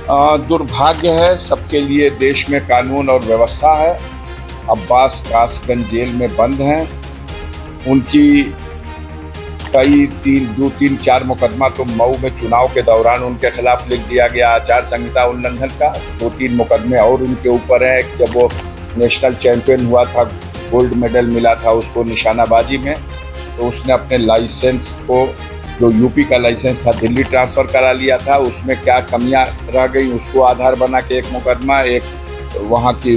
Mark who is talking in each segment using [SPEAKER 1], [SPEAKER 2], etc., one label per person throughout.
[SPEAKER 1] दुर्भाग्य है सबके लिए, देश में कानून और व्यवस्था है। अब्बास कासगंज जेल में बंद हैं। उनकी कई 4 मुकदमा तो मऊ में चुनाव के दौरान उनके खिलाफ लिख दिया गया आचार संहिता उल्लंघन का। 2-3 मुकदमे और उनके ऊपर हैं। जब वो नेशनल चैंपियन हुआ था, गोल्ड मेडल मिला था उसको निशानाबाजी में, तो उसने अपने लाइसेंस को, जो यूपी का लाइसेंस था, दिल्ली ट्रांसफ़र करा लिया था। उसमें क्या कमियां रह गई उसको आधार बना के एक मुकदमा, एक वहाँ की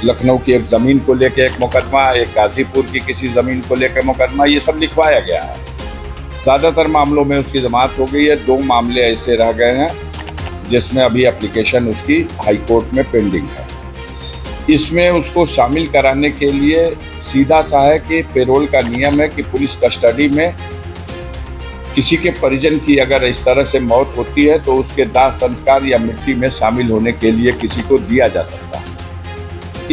[SPEAKER 1] लखनऊ की एक ज़मीन को लेकर एक मुकदमा, एक गाज़ीपुर की किसी ज़मीन को लेकर मुकदमा, ये सब लिखवाया गया है। ज़्यादातर मामलों में उसकी जमानत हो गई है। 2 मामले ऐसे रह गए हैं जिसमें अभी एप्लीकेशन उसकी हाई कोर्ट में पेंडिंग है। इसमें उसको शामिल कराने के लिए सीधा सा है कि पेरोल का नियम है कि पुलिस कस्टडी में किसी के परिजन की अगर इस तरह से मौत होती है तो उसके दाह संस्कार या मिट्टी में शामिल होने के लिए किसी को दिया जा सकता है।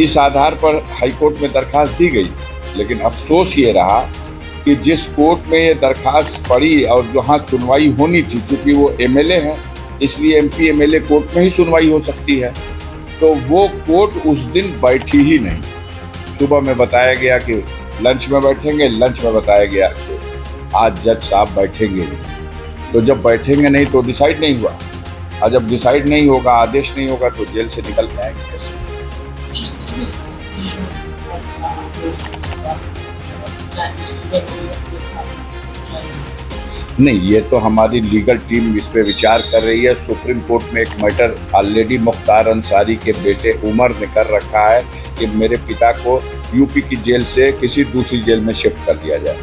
[SPEAKER 1] इस आधार पर हाईकोर्ट में दरखास्त दी गई, लेकिन अफसोस ये रहा कि जिस कोर्ट में ये दरखास्त पड़ी और जहाँ सुनवाई होनी थी, चूँकि वो एमएलए हैं इसलिए एमपी एमएलए कोर्ट में ही सुनवाई हो सकती है, तो वो कोर्ट उस दिन बैठी ही नहीं। सुबह में बताया गया कि लंच में बैठेंगे, लंच में बताया गया कि आज जज साहब बैठेंगे। तो जब बैठेंगे नहीं तो डिसाइड नहीं हुआ, और जब डिसाइड नहीं होगा, आदेश नहीं होगा, तो जेल से निकल के आएंगे कैसे? नहीं, ये तो हमारी लीगल टीम इस पे विचार कर रही है। सुप्रीम कोर्ट में एक मैटर ऑलरेडी मुख्तार अंसारी के बेटे उमर ने कर रखा है कि मेरे पिता को यूपी की जेल से किसी दूसरी जेल में शिफ्ट कर दिया जाए।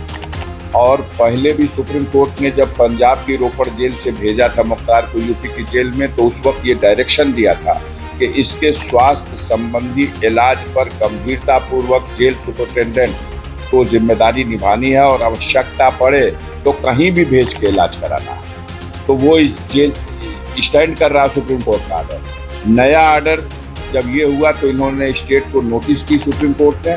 [SPEAKER 1] और पहले भी सुप्रीम कोर्ट ने जब पंजाब की रोपड़ जेल से भेजा था मुख्तार को यूपी की जेल में, तो उस वक्त ये डायरेक्शन दिया था कि इसके स्वास्थ्य संबंधी इलाज पर गंभीरतापूर्वक जेल सुपरिटेंडेंट को जिम्मेदारी निभानी है और आवश्यकता पड़े तो कहीं भी भेज के इलाज कराना है। तो वो इस जेल स्टैंड कर रहा सुप्रीम कोर्ट का आर्डर। नया आर्डर जब ये हुआ तो इन्होंने स्टेट को नोटिस की सुप्रीम कोर्ट ने।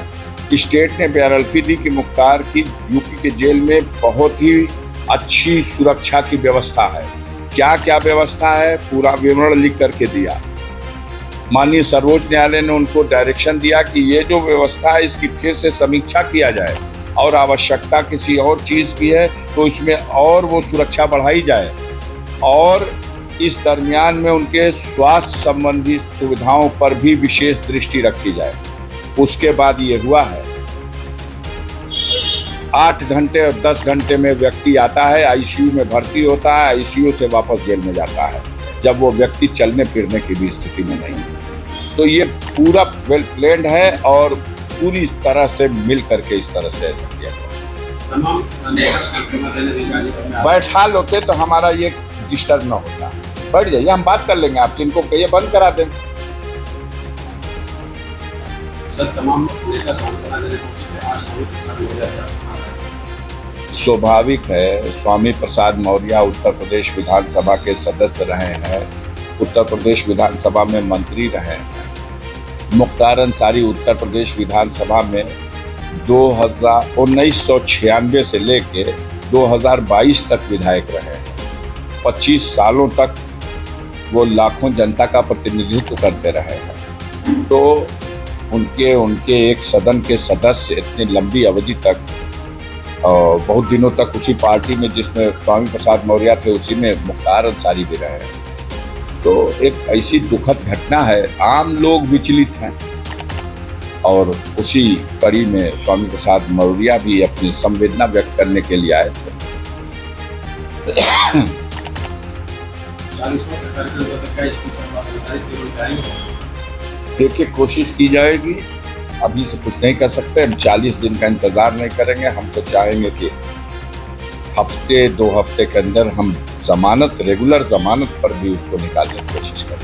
[SPEAKER 1] स्टेट ने बेअदबी दी कि मुख्तार की यूपी के जेल में बहुत ही अच्छी सुरक्षा की व्यवस्था है। क्या क्या व्यवस्था है पूरा विवरण लिख करके दिया। माननीय सर्वोच्च न्यायालय ने उनको डायरेक्शन दिया कि ये जो व्यवस्था है इसकी फिर से समीक्षा किया जाए और आवश्यकता किसी और चीज़ की है तो इसमें और वो सुरक्षा बढ़ाई जाए, और इस दरमियान में उनके स्वास्थ्य संबंधी सुविधाओं पर भी विशेष दृष्टि रखी जाए। उसके बाद ये हुआ है। 8 घंटे और 10 घंटे में व्यक्ति आता है, आईसीयू में भर्ती होता है, आईसीयू से वापस जेल में जाता है, जब वो व्यक्ति चलने फिरने की भी स्थिति में नहीं है। तो ये पूरा वेल प्लान्ड है और पूरी तरह से मिल करके इस तरह से ऐसा किया। बैठा होते तो हमारा ये डिस्टर्ब ना होता। बैठ जाइए, हम बात कर लेंगे, आप इनको कहिए बंद करा दें। स्वाभाविक है, स्वामी प्रसाद मौर्य उत्तर प्रदेश विधानसभा के सदस्य रहे हैं, उत्तर प्रदेश विधानसभा में मंत्री रहे हैं। मुख्तार अंसारी उत्तर प्रदेश विधानसभा में 1996 से लेके 2022 तक विधायक रहे हैं। 25 सालों तक वो लाखों जनता का प्रतिनिधित्व करते रहे हैं। तो उनके एक सदन के सदस्य इतनी लंबी अवधि तक, बहुत दिनों तक उसी पार्टी में जिसमें स्वामी प्रसाद मौर्य थे उसी में मुख्तार अंसारी भी रहे हैं। तो एक ऐसी दुखद घटना है, आम लोग विचलित हैं, और उसी कड़ी में स्वामी प्रसाद मौर्य भी अपनी संवेदना व्यक्त करने के लिए आए थे। देखिए, कोशिश की जाएगी, अभी से कुछ नहीं कर सकते। हम 40 दिन का इंतज़ार नहीं करेंगे। हम तो चाहेंगे कि हफ्ते 2 हफ्ते के अंदर हम जमानत, रेगुलर जमानत पर भी उसको निकालने की कोशिश करें।